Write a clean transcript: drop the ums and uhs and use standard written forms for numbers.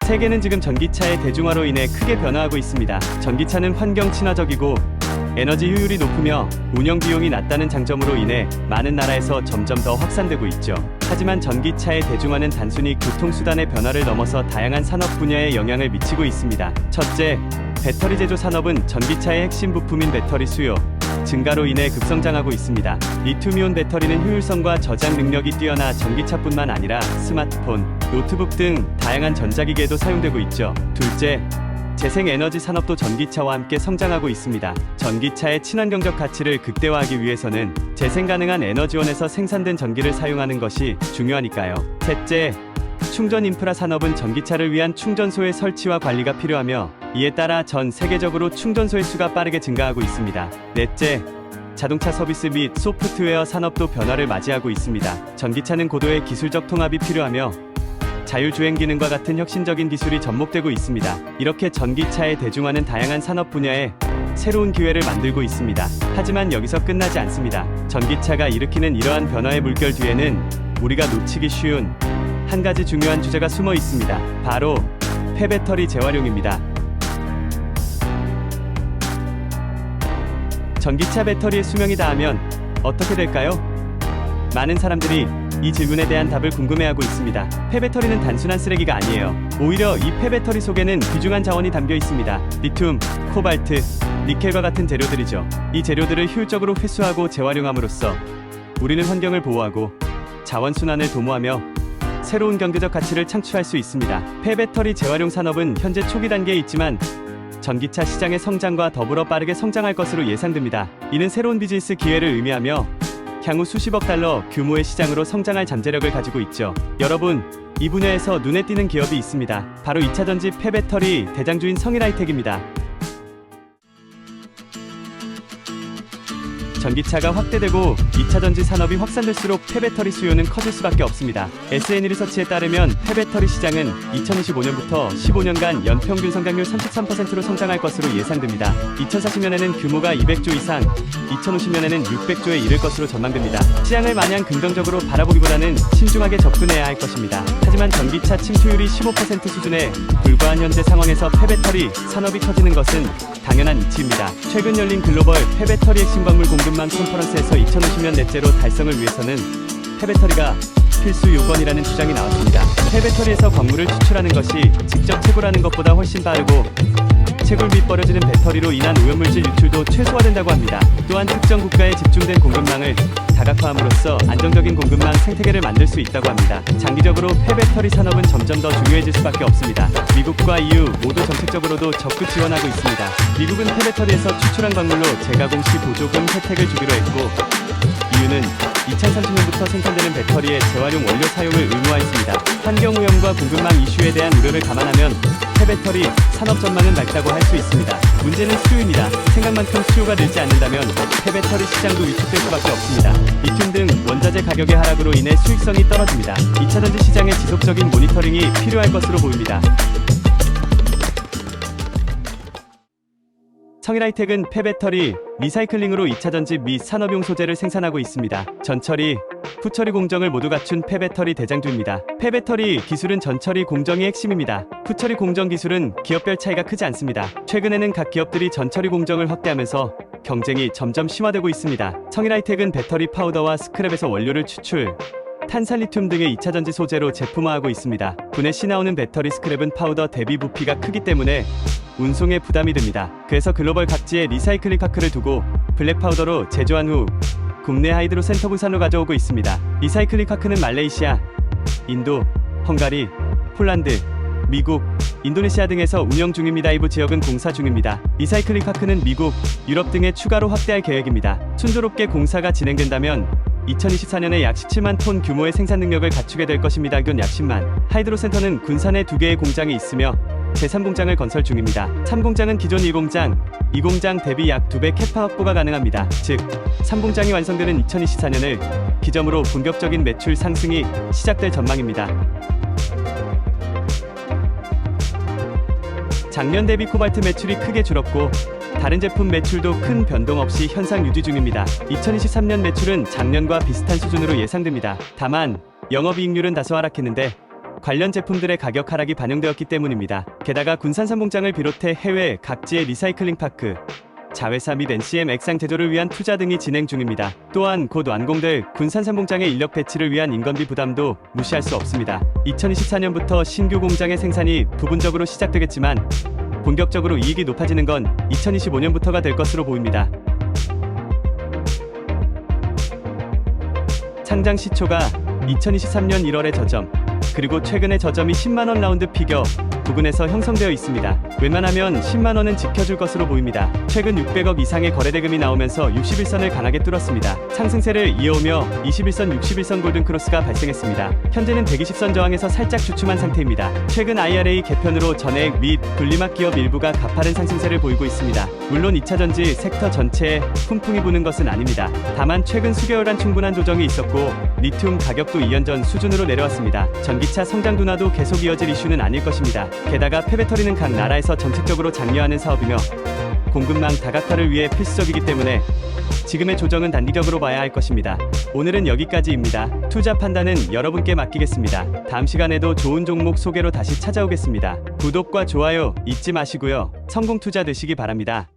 세계는 지금 전기차의 대중화로 인해 크게 변화하고 있습니다. 전기차는 환경 친화적이고 에너지 효율이 높으며 운영 비용이 낮다는 장점으로 인해 많은 나라에서 점점 더 확산되고 있죠. 하지만 전기차의 대중화는 단순히 교통수단의 변화를 넘어서 다양한 산업 분야에 영향을 미치고 있습니다. 첫째, 배터리 제조 산업은 전기차의 핵심 부품인 배터리 수요 증가로 인해 급성장하고 있습니다. 리튬이온 배터리는 효율성과 저장 능력이 뛰어나 전기차뿐만 아니라 스마트폰, 노트북 등 다양한 전자기기에도 사용되고 있죠. 둘째, 재생에너지 산업도 전기차와 함께 성장하고 있습니다. 전기차의 친환경적 가치를 극대화하기 위해서는 재생 가능한 에너지원에서 생산된 전기를 사용하는 것이 중요하니까요. 셋째, 충전 인프라 산업은 전기차를 위한 충전소의 설치와 관리가 필요하며 이에 따라 전 세계적으로 충전소의 수가 빠르게 증가하고 있습니다. 넷째, 자동차 서비스 및 소프트웨어 산업도 변화를 맞이하고 있습니다. 전기차는 고도의 기술적 통합이 필요하며 자율주행 기능과 같은 혁신적인 기술이 접목되고 있습니다. 이렇게 전기차의 대중화는 다양한 산업 분야에 새로운 기회를 만들고 있습니다. 하지만 여기서 끝나지 않습니다. 전기차가 일으키는 이러한 변화의 물결 뒤에는 우리가 놓치기 쉬운 한 가지 중요한 주제가 숨어 있습니다. 바로 폐배터리 재활용입니다. 전기차 배터리의 수명이 다하면 어떻게 될까요? 많은 사람들이 이 질문에 대한 답을 궁금해하고 있습니다. 폐배터리는 단순한 쓰레기가 아니에요. 오히려 이 폐배터리 속에는 귀중한 자원이 담겨 있습니다. 리튬, 코발트, 니켈과 같은 재료들이죠. 이 재료들을 효율적으로 회수하고 재활용함으로써 우리는 환경을 보호하고 자원순환을 도모하며 새로운 경제적 가치를 창출할 수 있습니다. 폐배터리 재활용 산업은 현재 초기 단계에 있지만 전기차 시장의 성장과 더불어 빠르게 성장할 것으로 예상됩니다. 이는 새로운 비즈니스 기회를 의미하며 향후 수십억 달러 규모의 시장으로 성장할 잠재력을 가지고 있죠. 여러분, 이 분야에서 눈에 띄는 기업이 있습니다. 바로 2차전지 폐배터리 대장주인 성일하이텍입니다. 전기차가 확대되고 2차전지 산업이 확산될수록 폐배터리 수요는 커질 수밖에 없습니다. SN 리서치에 따르면 폐배터리 시장은 2025년부터 15년간 연평균 성장률 33%로 성장할 것으로 예상됩니다. 2040년에는 규모가 200조 이상, 2050년에는 600조에 이를 것으로 전망됩니다. 시장을 마냥 긍정적으로 바라보기보다는 신중하게 접근해야 할 것입니다. 하지만 전기차 침투율이 15% 수준에 불과한 현재 상황에서 폐배터리 산업이 커지는 것은 당연한 이치입니다. 최근 열린 글로벌 폐배터리 핵심 광물 공급망 컨퍼런스에서 2050년 넷제로 달성을 위해서는 폐배터리가 필수 요건이라는 주장이 나왔습니다. 폐배터리에서 광물을 추출하는 것이 직접 채굴하는 것보다 훨씬 빠르고 채굴 및 버려지는 배터리로 인한 오염물질 유출도 최소화된다고 합니다. 또한 특정 국가에 집중된 공급망을 다각화함으로써 안정적인 공급망 생태계를 만들 수 있다고 합니다. 장기적으로 폐배터리 산업은 점점 더 중요해질 수밖에 없습니다. 미국과 EU 모두 정책적으로도 적극 지원하고 있습니다. 미국은 폐배터리에서 추출한 광물로 재가공 시 보조금 혜택을 주기로 했고, EU는 2030년부터 생산되는 배터리의 재활용 원료 사용을 의무화했습니다. 환경오염과 공급망 이슈에 대한 우려를 감안하면 폐배터리 산업 전망은 맑다고 할 수 있습니다. 문제는 수요입니다. 생각만큼 수요가 늘지 않는다면 폐배터리 시장도 위축될 수밖에 없습니다. 리튬 등 원자재 가격의 하락으로 인해 수익성이 떨어집니다. 2차전지 시장의 지속적인 모니터링이 필요할 것으로 보입니다. 성일하이텍은 폐배터리 리사이클링으로 2차전지 및 산업용 소재를 생산하고 있습니다. 전처리, 후처리 공정을 모두 갖춘 폐배터리 대장주입니다. 폐배터리 기술은 전처리 공정이 핵심입니다. 후처리 공정 기술은 기업별 차이가 크지 않습니다. 최근에는 각 기업들이 전처리 공정을 확대하면서 경쟁이 점점 심화되고 있습니다. 성일하이텍은 배터리 파우더와 스크랩에서 원료를 추출, 탄산리튬 등의 2차전지 소재로 제품화하고 있습니다. 분해 시 나오는 배터리 스크랩은 파우더 대비 부피가 크기 때문에 운송에 부담이 됩니다. 그래서 글로벌 각지에 리사이클링 파크를 두고 블랙 파우더로 제조한 후 국내 하이드로 센터 부산으로 가져오고 있습니다. 리사이클링 파크는 말레이시아, 인도, 헝가리, 폴란드, 미국, 인도네시아 등에서 운영 중입니다. 일부 지역은 공사 중입니다. 리사이클링 파크는 미국, 유럽 등에 추가로 확대할 계획입니다. 순조롭게 공사가 진행된다면 2024년에 약 17만 톤 규모의 생산 능력을 갖추게 될 것입니다. 약 10만. 하이드로 센터는 군산에 2개의 공장이 있으며 제3공장을 건설 중입니다. 3공장은 기존 1공장, 2공장 대비 약 2배 캐파 확보가 가능합니다. 즉, 3공장이 완성되는 2024년을 기점으로 본격적인 매출 상승이 시작될 전망입니다. 작년 대비 코발트 매출이 크게 줄었고 다른 제품 매출도 큰 변동 없이 현상 유지 중입니다. 2023년 매출은 작년과 비슷한 수준으로 예상됩니다. 다만 영업이익률은 다소 하락했는데 관련 제품들의 가격 하락이 반영되었기 때문입니다. 게다가 군산삼봉장을 비롯해 해외 각지의 리사이클링 파크, 자회사 및 NCM 액상 제조를 위한 투자 등이 진행 중입니다. 또한 곧 완공될 군산삼봉장의 인력 배치를 위한 인건비 부담도 무시할 수 없습니다. 2024년부터 신규 공장의 생산이 부분적으로 시작되겠지만 본격적으로 이익이 높아지는 건 2025년부터가 될 것으로 보입니다. 상장 시초가 2023년 1월에 저점, 그리고 최근의 저점이 10만원 라운드 피겨 부근에서 형성되어 있습니다. 웬만하면 10만원은 지켜줄 것으로 보입니다. 최근 600억 이상의 거래대금이 나오면서 61선을 강하게 뚫었습니다. 상승세를 이어오며 21선, 61선 골든크로스가 발생했습니다. 현재는 120선 저항에서 살짝 주춤한 상태입니다. 최근 IRA 개편으로 전해액 및 분리막 기업 일부가 가파른 상승세를 보이고 있습니다. 물론 2차전지 섹터 전체에 훈풍이 부는 것은 아닙니다. 다만 최근 수개월간 충분한 조정이 있었고 리튬 가격도 2년 전 수준으로 내려왔습니다. 전기차 성장 둔화도 계속 이어질 이슈는 아닐 것입니다. 게다가 폐배터리는 각 나라에서 정책적으로 장려하는 사업이며 공급망 다각화를 위해 필수적이기 때문에 지금의 조정은 단기적으로 봐야 할 것입니다. 오늘은 여기까지입니다. 투자 판단은 여러분께 맡기겠습니다. 다음 시간에도 좋은 종목 소개로 다시 찾아오겠습니다. 구독과 좋아요 잊지 마시고요. 성공 투자 되시기 바랍니다.